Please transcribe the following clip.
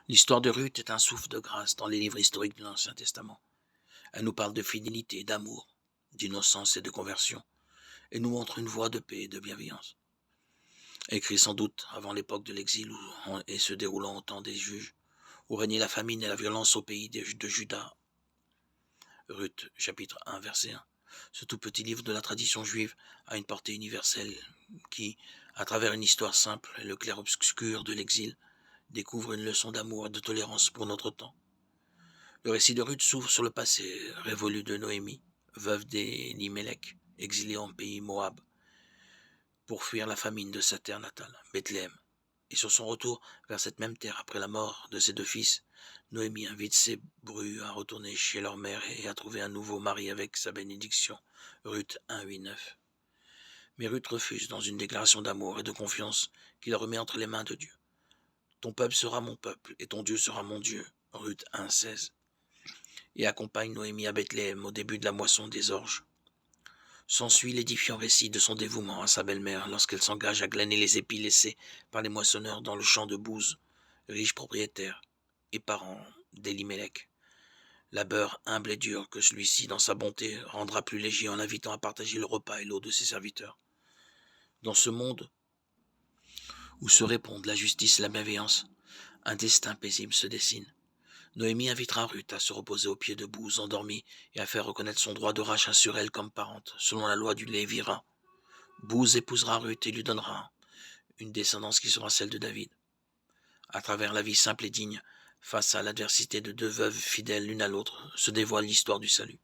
L'histoire de Ruth est un souffle de grâce dans les livres historiques de l'Ancien Testament. Elle nous parle de fidélité, d'amour, d'innocence et de conversion, et nous montre une voie de paix et de bienveillance. Écrit sans doute avant l'époque de l'exil et se déroulant au temps des juges, où régnait la famine et la violence au pays de Juda. Ruth, chapitre 1, verset 1. Ce tout petit livre de la tradition juive a une portée universelle qui, à travers une histoire simple et le clair-obscur de l'exil, découvre une leçon d'amour et de tolérance pour notre temps. Le récit de Ruth s'ouvre sur le passé révolu de Noémie, veuve d'Elimelech, exilée en pays Moab, pour fuir la famine de sa terre natale, Bethléem. Et sur son retour vers cette même terre après la mort de ses deux fils, Noémie invite ses brus à retourner chez leur mère et à trouver un nouveau mari avec sa bénédiction. Ruth 1, 8, 9. Mais Ruth refuse dans une déclaration d'amour et de confiance qu'il remet entre les mains de Dieu. Ton peuple sera mon peuple et ton Dieu sera mon Dieu. Ruth 1, 16. Et accompagne Noémie à Bethléem au début de la moisson des orges. S'ensuit l'édifiant récit de son dévouement à sa belle-mère lorsqu'elle s'engage à glaner les épis laissés par les moissonneurs dans le champ de Bouze, riche propriétaire et parent d'Elimelech. Labeur humble et dur que celui-ci, dans sa bonté, rendra plus léger en l'invitant à partager le repas et l'eau de ses serviteurs. Dans ce monde où se répondent la justice et la bienveillance, un destin paisible se dessine. Noémie invitera Ruth à se reposer aux pieds de Bouze endormie et à faire reconnaître son droit de rachat sur elle comme parente, selon la loi du Lévirin. Bouze épousera Ruth et lui donnera une descendance qui sera celle de David. À travers la vie simple et digne, face à l'adversité de deux veuves fidèles l'une à l'autre, se dévoile l'histoire du salut.